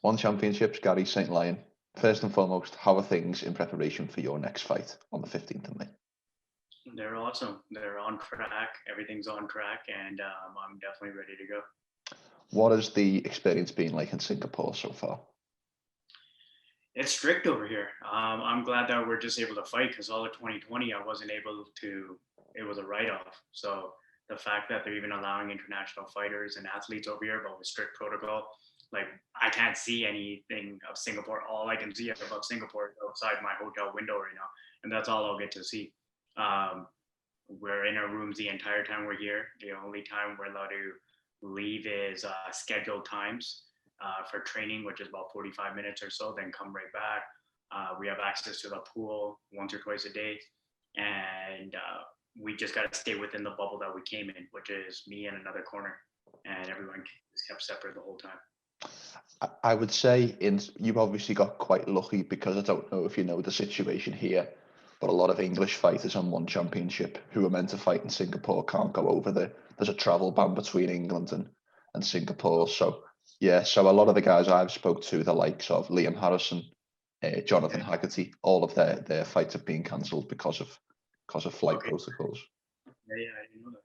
One Championships, Gary St. Lion. First and foremost, how are things in preparation for your next fight on the 15th of May? They're awesome. They're on track. Everything's on track, and I'm definitely ready to go. What has the experience been like in Singapore so far? It's strict over here. I'm glad that we're just able to fight because all of 2020 I wasn't able to. It was a write-off. So the fact that they're even allowing international fighters and athletes over here, but with strict protocol, like I can't see anything of Singapore. All I can see about Singapore is outside my hotel window right now, and that's all I'll get to see. Um, we're in our rooms the entire time we're here. The only time we're allowed to leave is scheduled times for training, which is about 45 minutes or so, then come right back. We have access to the pool once or twice a day. And we just got to stay within the bubble that we came in, which is me and another corner. And everyone is kept separate the whole time. I would say you've obviously got quite lucky because I don't know if you know the situation here, but a lot of English fighters on one championship who are meant to fight in Singapore can't go over there. There's a travel ban between England and Singapore. So yeah, so a lot of the guys I've spoke to, the likes of Liam Harrison, Jonathan Haggerty, all of their fights have been cancelled because of flight protocols. Yeah, I didn't know that.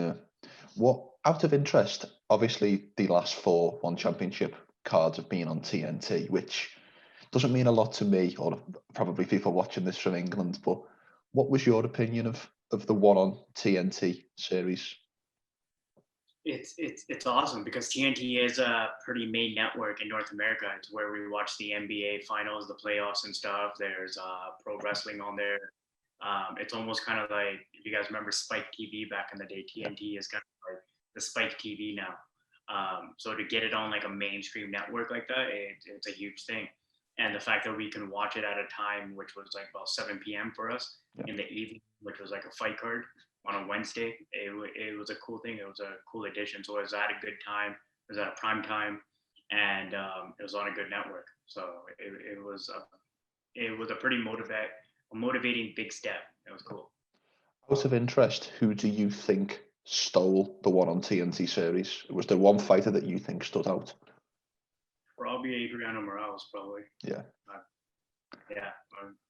Yeah. What, out of interest, obviously the last four one championship cards have been on TNT, which doesn't mean a lot to me or probably people watching this from England, but what was your opinion of the one on TNT series? It's awesome because TNT is a pretty main network in North America. It's where we watch the NBA finals, the playoffs and stuff. There's pro wrestling on there. It's almost kind of like, if you guys remember Spike TV back in the day, TNT is kind of like the Spike TV now. So to get it on like a mainstream network like that, it's a huge thing. And the fact that we can watch it at a time, which was like about 7 p.m. for us in the evening, which was like a fight card on a Wednesday, it was a cool thing. It was a cool addition. So it was at a good time. It was at a prime time, and it was on a good network. So it was a pretty motivating big step. It was cool. Out of interest, who do you think stole the one on TNT series? Was there one fighter that you think stood out? Probably Adriano Morales, probably. Yeah. Yeah,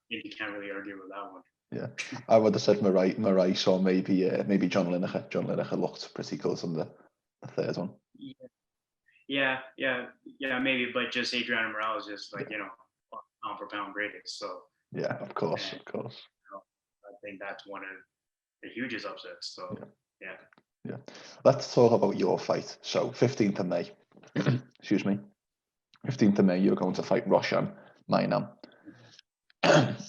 you can't really argue with that one. Yeah, I would have said Moraes or maybe John Lineker. John Lineker looked pretty good on the third one. Yeah, maybe, but just Adriano Morales, just like pound for pound greatest. So yeah, of course. I think that's one of the hugest upsets. So yeah. Let's talk about your fight. So 15th of May, excuse me, 15th of May, you're going to fight Roshan Mainam.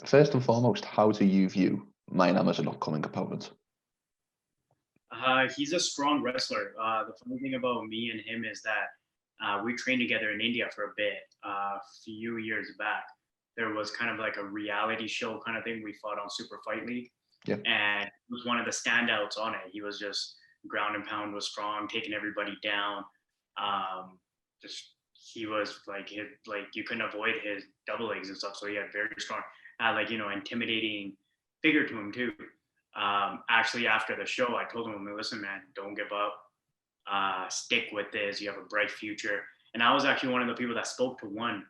First and foremost, how do you view Mainam as an upcoming opponent? He's a strong wrestler. The funny thing about me and him is that we trained together in India for a bit. A few years back, there was kind of like a reality show kind of thing. We fought on Super Fight League, and he was one of the standouts on it. He was just ground and pound was strong, taking everybody down. He was like you couldn't avoid his double legs and stuff. So he had very strong, intimidating figure to him too. Actually, after the show, I told him, listen, man, don't give up. Stick with this. You have a bright future. And I was actually one of the people that spoke to one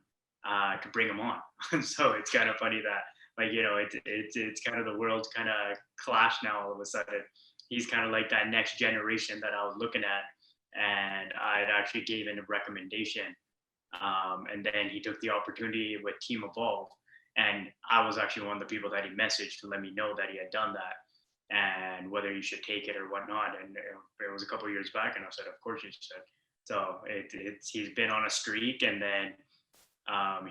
to bring him on. So it's kind of funny that, it's kind of the world's kind of clash now all of a sudden. He's kind of like that next generation that I was looking at. And I actually gave him a recommendation. And then he took the opportunity with Team Evolve. And I was actually one of the people that he messaged to let me know that he had done that and whether you should take it or whatnot. And it was a couple of years back, and I said, of course you should. So he's been on a streak, and then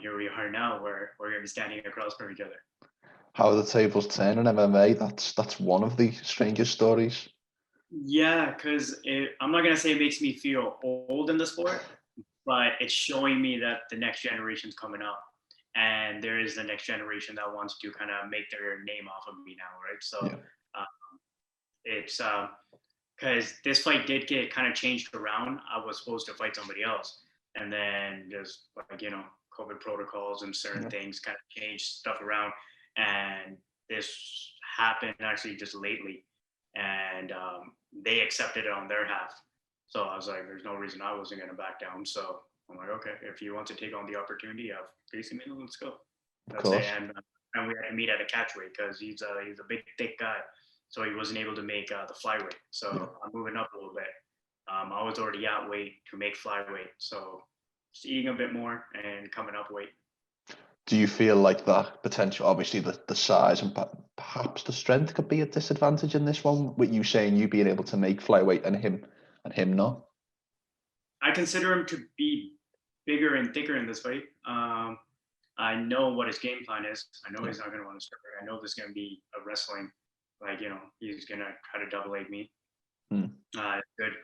here we are now, where we're going to be standing across from each other. How are the tables turn in MMA? That's one of the strangest stories. Yeah, because I'm not going to say it makes me feel old in the sport, but it's showing me that the next generation's coming up. And there is the next generation that wants to kind of make their name off of me now, right? So it's because this fight did get kind of changed around. I was supposed to fight somebody else, and then just COVID protocols and certain things kind of changed stuff around. And this happened actually just lately, and they accepted it on their half. So I was like, there's no reason I wasn't going to back down. So I'm like, okay, if you want to take on the opportunity of facing me, let's go. Of Let's say, course. and we had to meet at a catchweight because he's a big thick guy, so he wasn't able to make the flyweight. Yeah. So I'm moving up a little bit. I was already at weight to make flyweight, so just eating a bit more and coming up weight. Do you feel like that potential, obviously the size and perhaps the strength could be a disadvantage in this one, with you saying you being able to make flyweight and him not? I consider him to be bigger and thicker in this fight. I know what his game plan is. I know Yeah. he's not going to want to start. I know there's going to be a wrestling, like, he's going to try to double leg me. Hmm. Good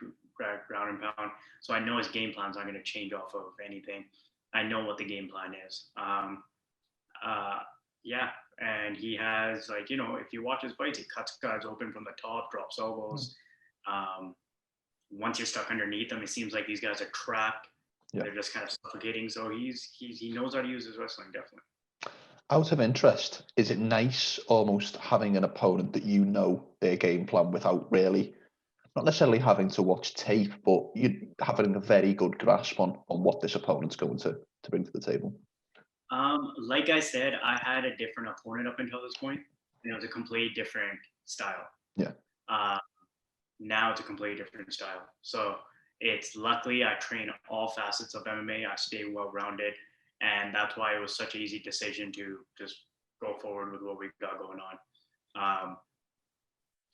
ground and pound. So I know his game plan's not going to change off of anything. I know what the game plan is. Uh, yeah, and he has, like, if you watch his fights, he cuts guys open from the top, drops elbows. Once you're stuck underneath them, it seems like these guys are trapped. Yeah. They're just kind of suffocating. So he knows how to use his wrestling, definitely. Out of interest, is it nice almost having an opponent that you know their game plan without really, not necessarily having to watch tape, but you having a very good grasp on what this opponent's going to bring to the table? Like I said, I had a different opponent up until this point, and it was a completely different style. Yeah. Uh, Now it's a completely different style. So it's luckily I train all facets of MMA. I stay well rounded, and that's why it was such an easy decision to just go forward with what we've got going on. Um,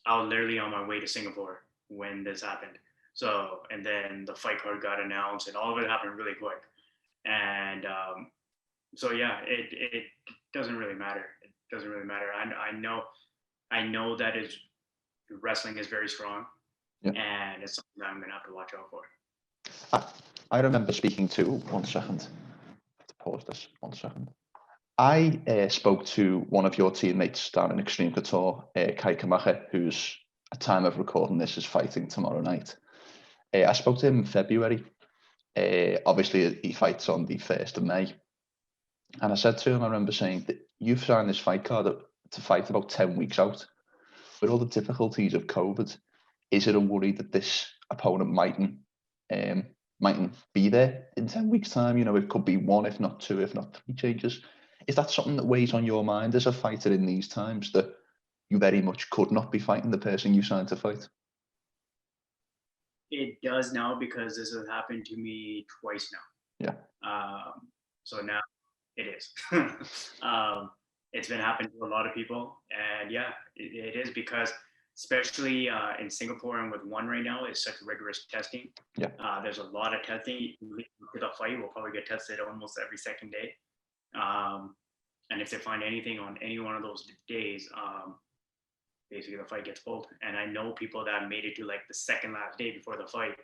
I was literally on my way to Singapore when this happened. So, and then the fight card got announced, and all of it happened really quick. And so, yeah, it doesn't really matter. It doesn't really matter. I know that his wrestling is very strong, Yeah. and it's something that I'm gonna have to watch out for. I remember speaking to, 1 second, I have to pause this 1 second. I spoke to one of your teammates down in Xtreme Couture, Kai Kamache, who's, at time of recording this, is fighting tomorrow night. I spoke to him in February. Obviously, he fights on the 1st of May. And I said to him, I remember saying that you've signed this fight card to fight about 10 weeks out. With all the difficulties of COVID, is it a worry that this opponent mightn't be there in 10 weeks' time? It could be one, if not two, if not three changes. Is that something that weighs on your mind as a fighter in these times, that you very much could not be fighting the person you signed to fight? It does now because this has happened to me twice now. Yeah. So now it is. It's been happening to a lot of people, and yeah, it is because especially in Singapore and with one right now, it's such rigorous testing. Yeah. There's a lot of testing. For the fight, we'll probably get tested almost every second day. And if they find anything on any one of those days, basically the fight gets pulled. And I know people that made it to like the second last day before the fight,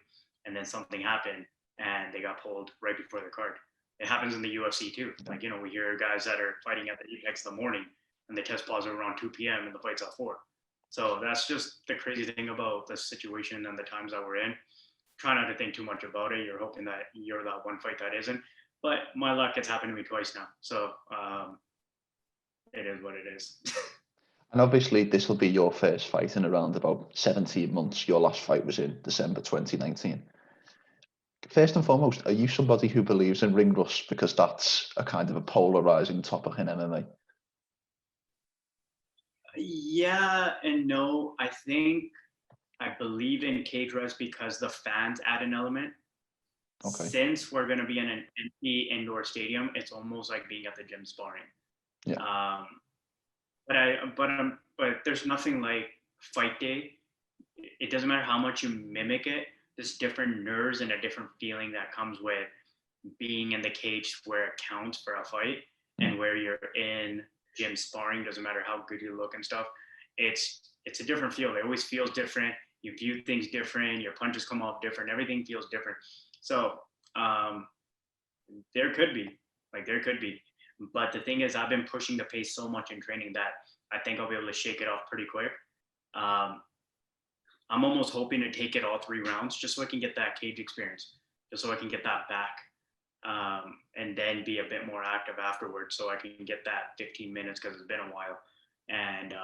and then something happened and they got pulled right before the card. It happens in the UFC too. Like, we hear guys that are fighting at the Apex in the morning and they test positive around 2 p.m. and the fight's at 4. So that's just the crazy thing about the situation and the times that we're in. Try not to think too much about it. You're hoping that you're that one fight that isn't. But my luck, it's happened to me twice now. So it is what it is. And obviously, this will be your first fight in around about 17 months. Your last fight was in December 2019. First and foremost, are you somebody who believes in ring rust? Because that's a kind of a polarizing topic in MMA. Yeah and no. I believe in cage rust because the fans add an element. Okay. Since we're going to be in an empty indoor stadium, it's almost like being at the gym sparring. Yeah. But there's nothing like fight day. It doesn't matter how much you mimic it. There's different nerves and a different feeling that comes with being in the cage where it counts for a fight, and where you're in gym sparring. Doesn't matter how good you look and stuff. It's a different feel. It always feels different. You view things different. Your punches come off different. Everything feels different. So there could be. But the thing is, I've been pushing the pace so much in training that I think I'll be able to shake it off pretty quick. I'm almost hoping to take it all 3 rounds just so I can get that cage experience, just so I can get that back, and then be a bit more active afterwards so I can get that 15 minutes because it's been a while, and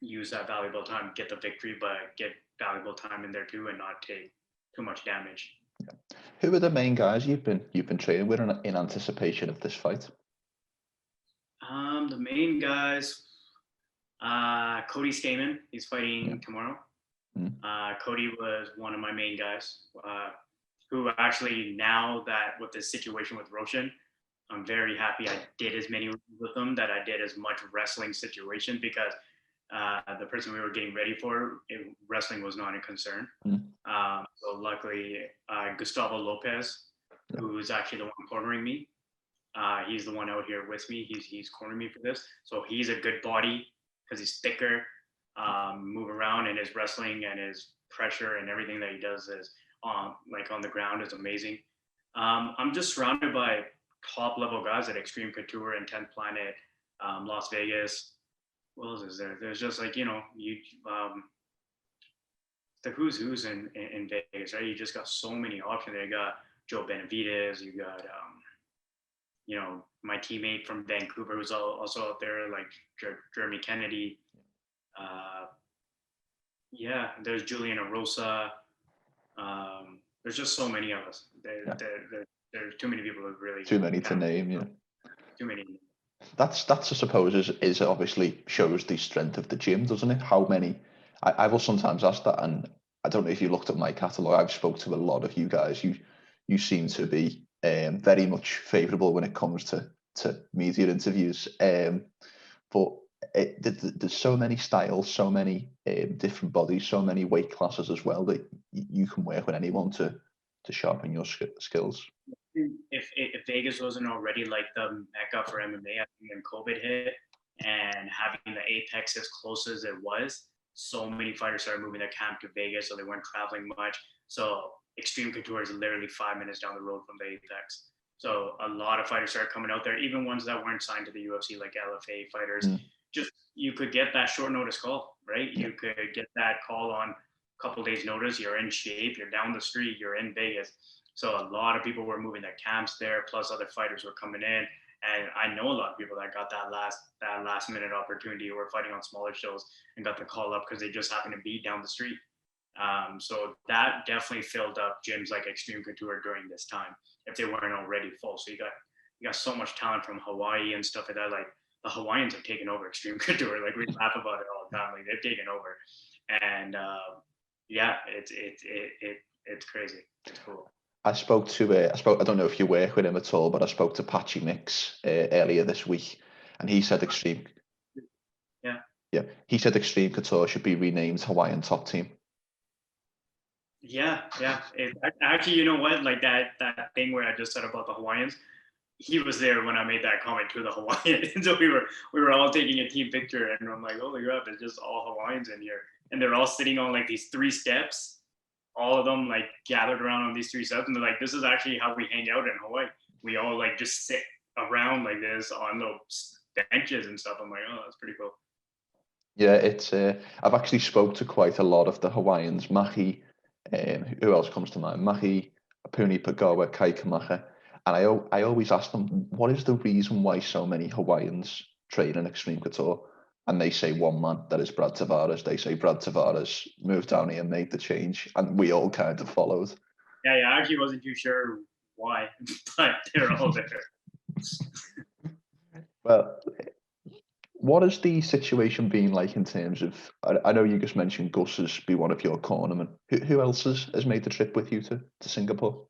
use that valuable time, get the victory, but get valuable time in there too and not take too much damage. Who are the main guys you've been training with in anticipation of this fight? The main guys, Cody Stamen, he's Yeah. fighting tomorrow. Mm. Cody was one of my main guys, who actually, now that with the situation with Roshan, I'm very happy I did as many with them that I did as much wrestling situation, because the person we were getting ready for, wrestling was not a concern. Mm. So luckily, Gustavo Lopez, Yeah. who's actually the one cornering me, he's the one out here with me. He's cornering me for this. So he's a good body because he's thicker, move around, and his wrestling and his pressure and everything that he does is like on the ground is amazing. I'm just surrounded by top level guys at Xtreme Couture and 10th Planet, Las Vegas. What else is there? There's just like, the who's in Vegas, right? You just got so many options. You got Joe Benavides, you got my teammate from Vancouver who's also out there, like Jeremy Kennedy. Yeah, there's Julian Arosa. There's just so many of us. There's too many people who really Too many to name. Yeah. Too many. That's I suppose is obviously shows the strength of the gym, doesn't it? How many? I will sometimes ask that, and I don't know if you looked at my catalogue. I've spoke to a lot of you guys. You seem to be very much favourable when it comes to media interviews. But there's so many styles, so many different bodies, so many weight classes as well that you can work with anyone to sharpen your skills. If Vegas wasn't already like the mecca for MMA, I think when COVID hit and having the Apex as close as it was, so many fighters started moving their camp to Vegas, so they weren't traveling much. So Xtreme Couture is literally 5 minutes down the road from the Apex. So a lot of fighters started coming out there, even ones that weren't signed to the UFC, like LFA fighters. Just you could get that short notice call, right? Yeah. You could get that call on a couple days' notice. You're in shape. You're down the street. You're in Vegas. So a lot of people were moving their camps there. Plus, other fighters were coming in, and I know a lot of people that got that last minute opportunity who were fighting on smaller shows and got the call up because they just happened to be down the street. So that definitely filled up gyms like Xtreme Couture during this time if they weren't already full. So you got so much talent from Hawaii and stuff like that. Like the Hawaiians have taken over Xtreme Couture. Like we laugh about it all the time. Like they've taken over, and yeah, it's crazy. It's cool. I spoke. I don't know if you work with him at all, but I spoke to Patchy Mix earlier this week, and he said Xtreme. Yeah. Yeah, he said Xtreme Couture should be renamed Hawaiian Top Team. Yeah. Actually, you know what? Like that thing where I just said about the Hawaiians, he was there when I made that comment to the Hawaiians. So we were all taking a team picture, and I'm like, holy crap, it's just all Hawaiians in here, and they're all sitting on like these 3 steps. All of them like gathered around on these 3 steps, and they're like, this is actually how we hang out in Hawaii. We all like just sit around like this on those benches and stuff. I'm like, oh, that's pretty cool. Yeah, it's. I've actually spoke to quite a lot of the Hawaiians. Mahi, who else comes to mind? Mahi, Apuni Pagawa, Kai Kamaka, and I always ask them, what is the reason why so many Hawaiians train in Xtreme Couture? And they say one man, that is Brad Tavares. They say Brad Tavares moved down here and made the change, and we all kind of followed. Yeah, I actually wasn't too sure why, but they're all there. Well, what has the situation been like in terms of? I know you just mentioned Gus has be one of your cornermen. Who else has made the trip with you to Singapore?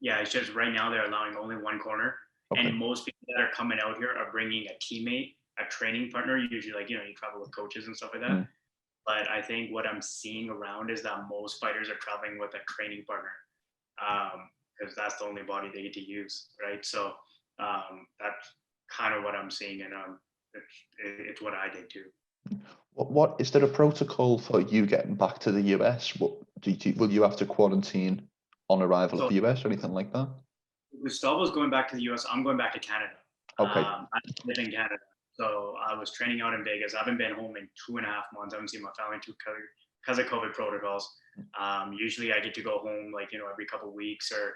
Yeah, it's just right now they're allowing only one corner, Okay. and most people that are coming out here are bringing a teammate, a training partner. Usually, like you travel with coaches and stuff like that. But I think what I'm seeing around is that most fighters are traveling with a training partner, because that's the only body they get to use, right? So that's kind of what I'm seeing, and it's what I did too. What is there a protocol for you getting back to the US? What will you have to quarantine on arrival at the US or anything like that? Gustavo's going back to the US. I'm going back to Canada. Okay. I live in Canada. So I was training out in Vegas. I haven't been home in 2.5 months. I haven't seen my family because of COVID protocols. Usually I get to go home like, every couple of weeks or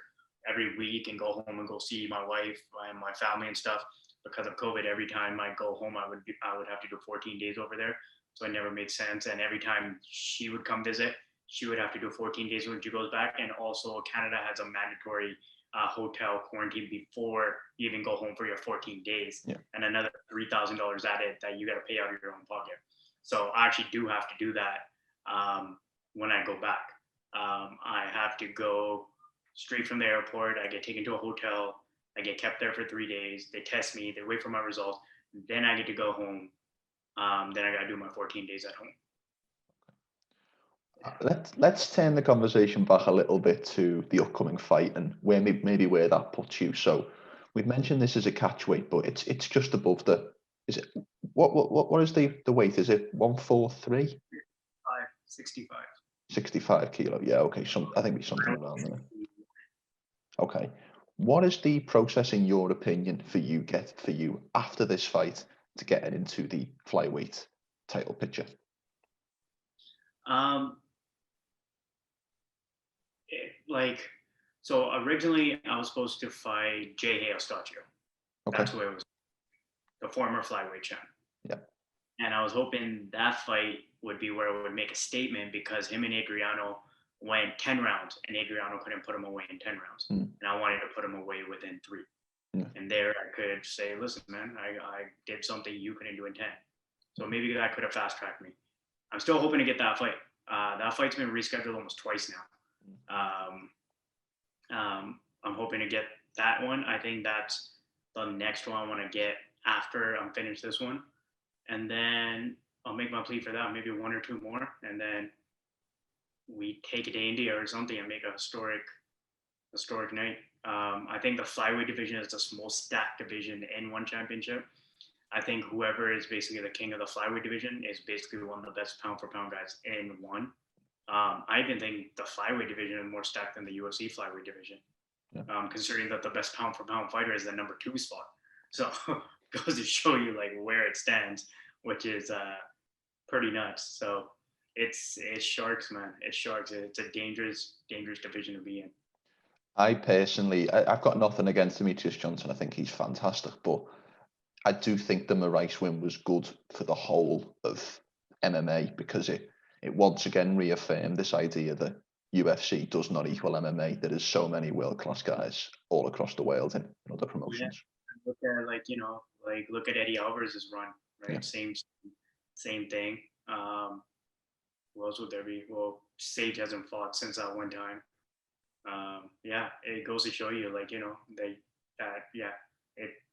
every week and go home and go see my wife and my family and stuff. Because of COVID, every time I go home, I would have to do 14 days over there. So it never made sense. And every time she would come visit, she would have to do 14 days when she goes back. And also Canada has a mandatory hotel quarantine before you even go home for your 14 days, and another $3,000 added that you got to pay out of your own pocket. So I actually do have to do that when I go back. I have to go straight from the airport. I get taken to a hotel. I get kept there for 3 days. They test me. They wait for my results. Then I get to go home. Then I got to do my 14 days at home. Let's turn the conversation back a little bit to the upcoming fight and where maybe where that puts you. So we've mentioned this is a catch weight, but it's just above the. Is it what is the weight? Is it 143? 65. 65 kilo. Yeah. Okay. I think it's something around there. Okay. What is the process, in your opinion, for you after this fight to get into the flyweight title picture? So originally I was supposed to fight Jay Eustachio. Okay. That's who it was, the former flyweight champ. Yeah. And I was hoping that fight would be where it would make a statement, because him and Adriano went 10 rounds and Adriano couldn't put him away in 10 rounds. And I wanted to put him away within 3. And there I could say, listen, man, I did something you couldn't do in 10. So maybe that could have fast tracked me. I'm still hoping to get that fight. That fight's been rescheduled almost twice now. I'm hoping to get that one. I think that's the next one I want to get after I'm finished this one. And then I'll make my plea for that, maybe 1 or 2 more. And then we take it to India or something and make a historic night. I think the flyweight division is the most stacked division in one championship. I think whoever is basically the king of the flyweight division is basically one of the best pound for pound guys in one. I even think the flyweight division is more stacked than the UFC flyweight division, considering that the best pound for pound fighter is the number 2 spot. So goes to show you like where it stands, which is pretty nuts. So it's sharks, man. It's sharks. It's a dangerous division to be in. I've got nothing against Demetrius Johnson. I think he's fantastic, but I do think the Moraes win was good for the whole of MMA, because it once again reaffirmed this idea that UFC does not equal MMA. There is so many world-class guys all across the world in other promotions. Yeah. Look at Eddie Alvarez's run, right? Yeah. Same thing. Who else would there be? Well, Sage hasn't fought since that one time. It goes to show you,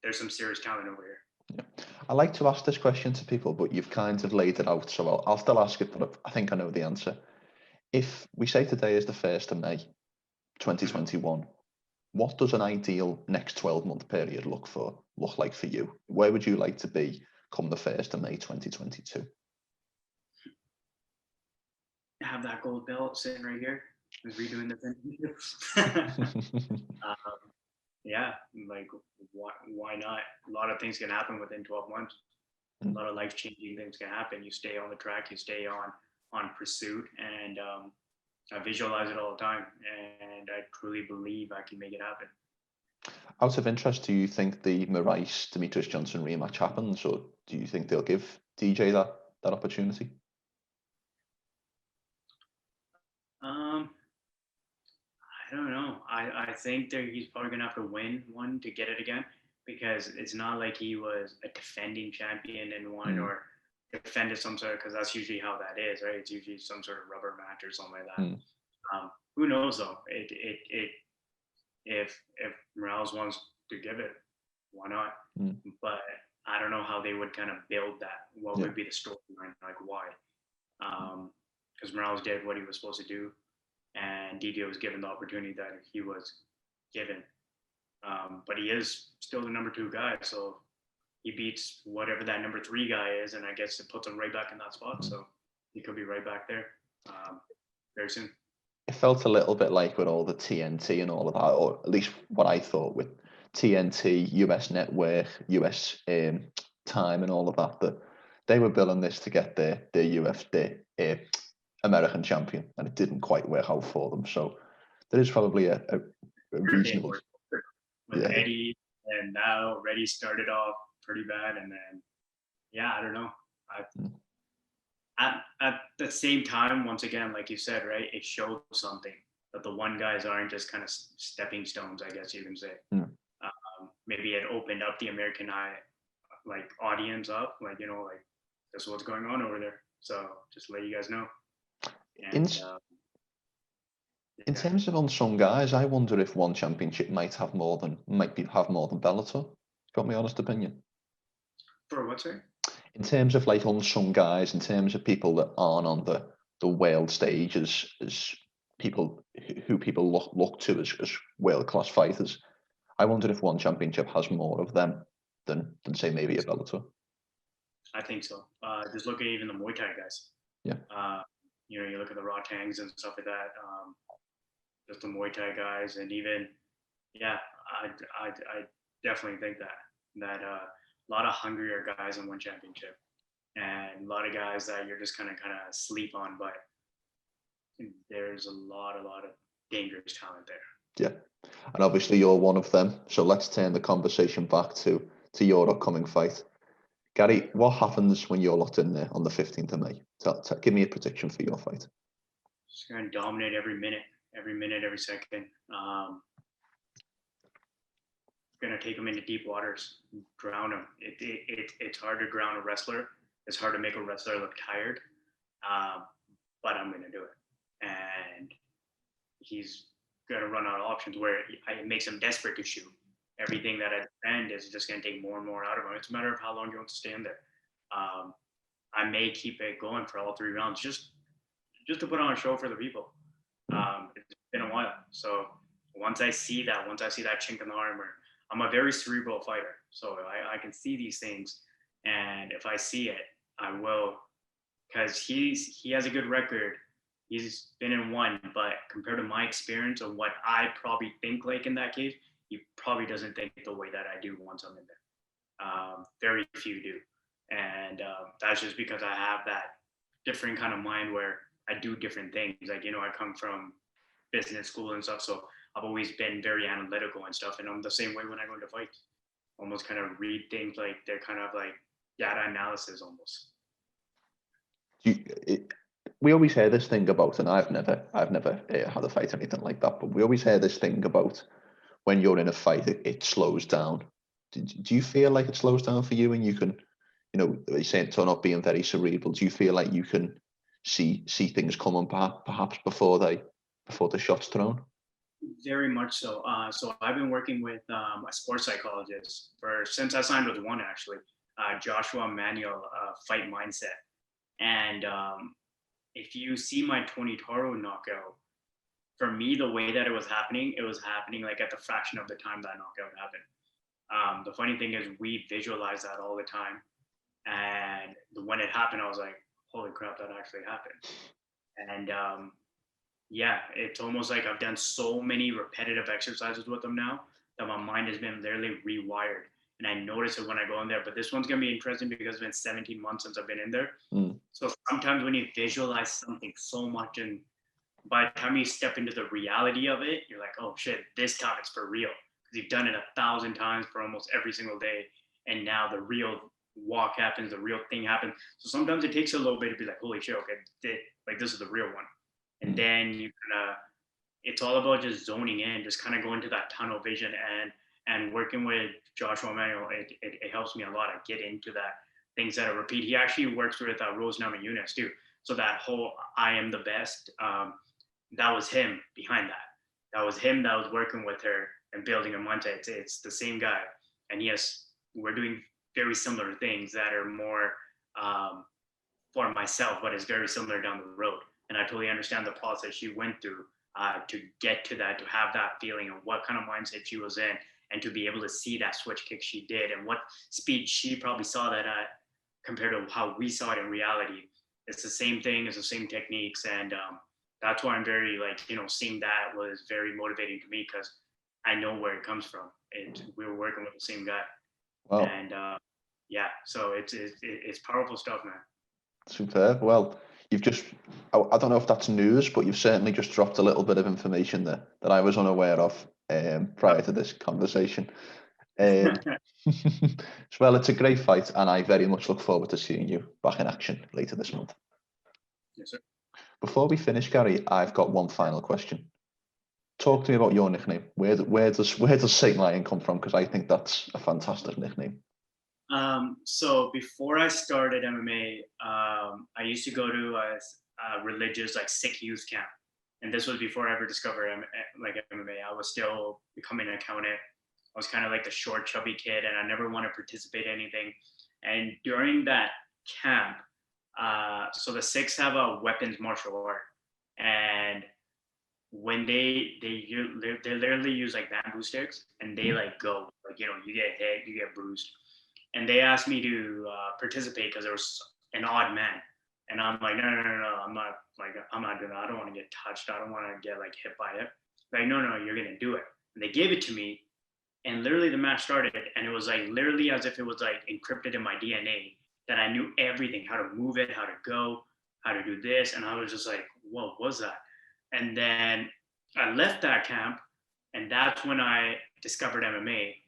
there's some serious talent over here. Yeah. I like to ask this question to people, but you've kind of laid it out, so I'll still ask it, but I think I know the answer. If we say today is the 1st of May, 2021, what does an ideal next 12-month period look like for you? Where would you like to be come the 1st of May, 2022? Have that gold belt sitting right here. I was redoing the championship. Why not? A lot of things can happen within 12 months. A lot of life-changing things can happen. You stay on the track, you stay on pursuit, and I visualize it all the time, and I truly believe I can make it happen. Out of interest, do you think the Moraes-Demetrius Johnson rematch happens, or do you think they'll give DJ that opportunity? I don't know. I think that he's probably going to have to win one to get it again, because it's not like he was a defending champion in one or defended some sort of, because that's usually how that is, right? It's usually some sort of rubber match or something like that. Who knows though? If Morales wants to give it, why not? But I don't know how they would kind of build that. What would be the storyline? Like why? Because Morales did what he was supposed to do, and Didio was given the opportunity that he was given. But he is still the number 2 guy, so he beats whatever that number 3 guy is, and I guess it puts him right back in that spot. So he could be right back there very soon. It felt a little bit like with all the TNT and all of that, or at least what I thought with TNT, US Network, US Time and all of that they were billing this to get their American champion, and it didn't quite work out for them. So there is probably a reasonable... With Eddie, and now Reddy started off pretty bad, and then I don't know. at the same time, once again, like you said, right, it showed something that the one guys aren't just kind of stepping stones, I guess you can say. Mm. Maybe it opened up the American like audience up, like like this is what's going on over there. So just to let you guys know. In And in yeah, terms of unsung guys, I wonder if one championship might have have more than Bellator. Got my honest opinion. for what, sorry? In terms of like unsung guys, in terms of people that aren't on the world stage as people who people look to as world class fighters, I wonder if one championship has more of them than say maybe a Bellator. I think so. Just look at even the Muay Thai guys. Yeah. You look at the Rotangs and stuff like that. Just the Muay Thai guys, and even yeah, I definitely think that a lot of hungrier guys in one championship, and a lot of guys that you're just kind of sleep on, but there's a lot of dangerous talent there. Yeah. And obviously you're one of them. So let's turn the conversation back to your upcoming fight. Gary, what happens when you're locked in there on the 15th of May? Give me a prediction for your fight. Just going to dominate every minute, every second. Going to take them into deep waters, drown them. It's hard to drown a wrestler. It's hard to make a wrestler look tired, but I'm going to do it. And he's going to run out of options where it makes him desperate to shoot. Everything that I defend is just going to take more and more out of him. It's a matter of how long he wants to stand there. I may keep it going for all 3 rounds just to put on a show for the people. It's been a while. So once I see that chink in the armor, I'm a very cerebral fighter. So I can see these things. And if I see it, I will, because he has a good record. He's been in one, but compared to my experience of what I probably think like in that case, he probably doesn't think the way that I do once I'm in there. Very few do. And that's just because I have that different kind of mind where I do different things. Like, I come from business school and stuff. So I've always been very analytical and stuff. And I'm the same way when I go into fights. Almost kind of read things like they're kind of like data analysis almost. We always hear this thing about, and I've never had a fight or anything like that, but we always hear this thing about when you're in a fight, it slows down. Do you feel like it slows down for you, and you can, they say it's not being very cerebral? Do you feel like you can see things coming perhaps before the shot's thrown? Very much so. So I've been working with a sports psychologist since I signed with one actually, Joshua Manuel, Fight Mindset. And if you see my Tony Taro knockout, for me, the way that it was happening like at the fraction of the time that knockout happened. The funny thing is we visualize that all the time. And when it happened, I was like, holy crap, that actually happened. And yeah, it's almost like I've done so many repetitive exercises with them now that my mind has been literally rewired. And I notice it when I go in there. But this one's going to be interesting because it's been 17 months since I've been in there. So sometimes when you visualize something so much, and by the time you step into the reality of it, you're like, oh shit, this time it's for real. Because you've done it 1,000 times for almost every single day. And now the real walk happens, the real thing happens. So sometimes it takes a little bit to be like, holy shit, okay, this is the real one. And then you it's all about just zoning in, just kind of going to that tunnel vision, and working with Joshua Manuel, it helps me a lot. I get into that things that I repeat. He actually works with Roshan Mainam too. So that whole I am the best, that was him behind that. That was him that was working with her and building a mindset. It's the same guy. And yes, we're doing very similar things that are more for myself, but it's very similar down the road. And I totally understand the process she went through to get to that, to have that feeling of what kind of mindset she was in, and to be able to see that switch kick she did, and what speed she probably saw that at compared to how we saw it in reality. It's the same thing, it's the same techniques, and that's why I'm very seeing that was very motivating to me, because I know where it comes from. We were working with the same guy. Wow. And yeah, so it's powerful stuff, man. Superb. Well, you've just, I don't know if that's news, but you've certainly just dropped a little bit of information there that I was unaware of prior to this conversation. Well, it's a great fight, and I very much look forward to seeing you back in action later this month. Yes, sir. Before we finish, Gary, I've got one final question. Talk to me about your nickname. Where does Saint Lion come from? Because I think that's a fantastic nickname. So before I started MMA, I used to go to a religious like Sikh youth camp, and this was before I ever discovered like MMA. I was still becoming an accountant. I was kind of like the short, chubby kid, and I never wanted to participate in anything. And during that camp, so the Sikhs have a weapons martial art, and when they literally use like bamboo sticks, and they like go like you get hit, you get bruised, and they asked me to participate because there was an odd man, and I'm like, no, I'm not doing that. I don't want to get touched. I don't want to get like hit by it. Like, no, you're gonna do it. And they gave it to me, and literally the match started, and it was like literally as if it was like encrypted in my DNA that I knew everything, how to move it, how to go, how to do this, and I was just like, what was that? And then I left that camp, and that's when I discovered MMA.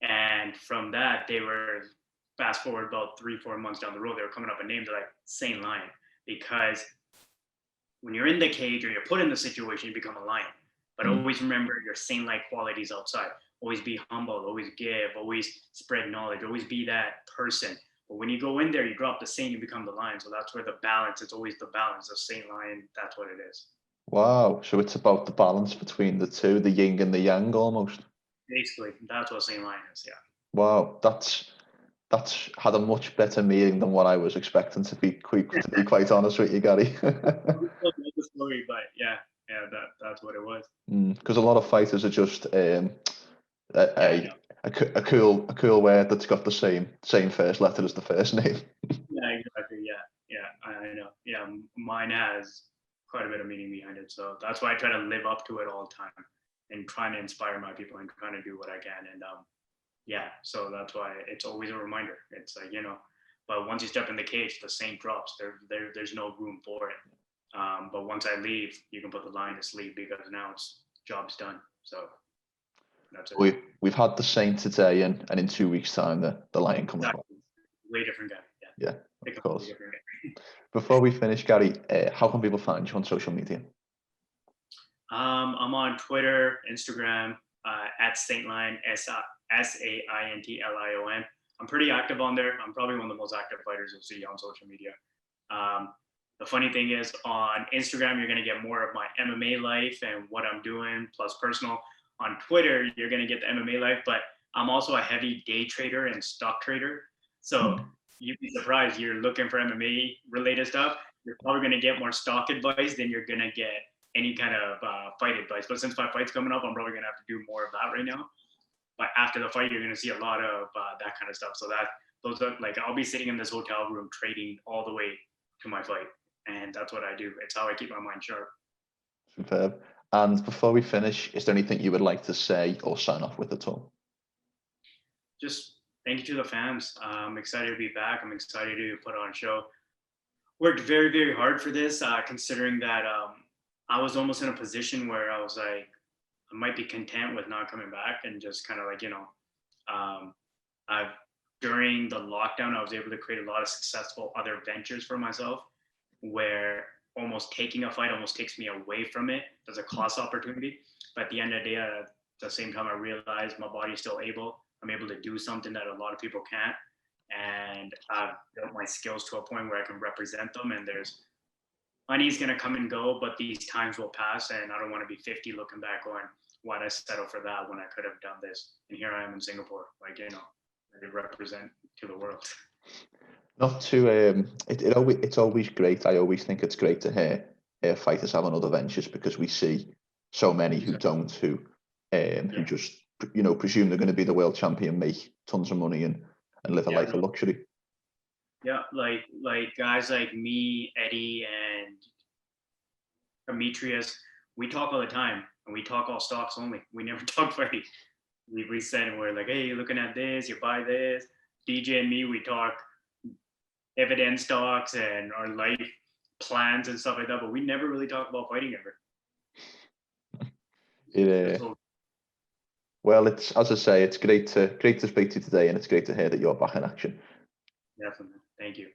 And from that, they were fast forward about 3-4 months down the road, they were coming up with names like Saint Lion, because when you're in the cage or you're put in the situation, you become a lion. But always remember your saint-like qualities outside. Always be humble, always give, always spread knowledge, always be that person. But when you go in there, you drop the saint, you become the lion. So that's where the balance, it's always the balance of Saint Lion. That's what it is. Wow. So it's about the balance between the two, the yin and the yang almost. Basically, that's what Saint Lion is. Yeah. Wow. That's had a much better meaning than what I was expecting, to be quite honest with you, Gary. The story, but yeah, that's what it was. Because a lot of fighters are just a, Yeah, a cool word that's got the same first letter as the first name. yeah, exactly. Yeah, I know. Yeah, mine has quite a bit of meaning behind it. So that's why I try to live up to it all the time and trying to inspire my people and trying to do what I can. And yeah, so that's why it's always a reminder. It's like, but once you step in the cage, the saint drops. There's no room for it. But once I leave, you can put the lion to sleep because now it's job's done. So that's it. We've had the saint today, and in 2 weeks' time, the lion comes back. Way different guy. Yeah, of course. Before we finish, Gary, how can people find you on social media? I'm on Twitter, Instagram, at Saint Lion, SAINTLION. I'm pretty active on there. I'm probably one of the most active fighters you'll see on social media. The funny thing is, on Instagram, you're going to get more of my MMA life and what I'm doing, plus personal. On Twitter, you're going to get the MMA life, but I'm also a heavy day trader and stock trader. So you'd be surprised. You're looking for MMA related stuff. You're probably going to get more stock advice than you're going to get any kind of fight advice. But since my fight's coming up, I'm probably going to have to do more of that right now. But after the fight, you're going to see a lot of that kind of stuff. So those are like, I'll be sitting in this hotel room trading all the way to my fight. And that's what I do. It's how I keep my mind sharp. Superb. And before we finish, is there anything you would like to say or sign off with at all? Just thank you to the fans. I'm excited to be back. I'm excited to put on a show. Worked very, very hard for this, considering that I was almost in a position where I was like, I might be content with not coming back and just kind of like, during the lockdown, I was able to create a lot of successful other ventures for myself where almost taking a fight almost takes me away from it. There's a cost opportunity. But at the end of the day, at the same time, I realized my body is still able. I'm able to do something that a lot of people can't. And I've built my skills to a point where I can represent them. And there's money's going to come and go, but these times will pass. And I don't want to be 50 looking back going, why'd I settle for that when I could have done this? And here I am in Singapore, like, I represent to the world. Not to it's always great. I always think it's great to hear fighters having other ventures because we see so many who don't, who just presume they're going to be the world champion, make tons of money and live a life of luxury. Yeah, like guys like me, Eddie, and Demetrius, we talk all the time, and we talk all stocks only. We never talk fighting. We said, and we're like, hey, you're looking at this, you buy this. DJ and me, we talk dividend stocks and our life plans and stuff like that, but we never really talk about fighting ever. Well, it's, as I say, it's great to speak to you today, and it's great to hear that you're back in action. Definitely. Thank you.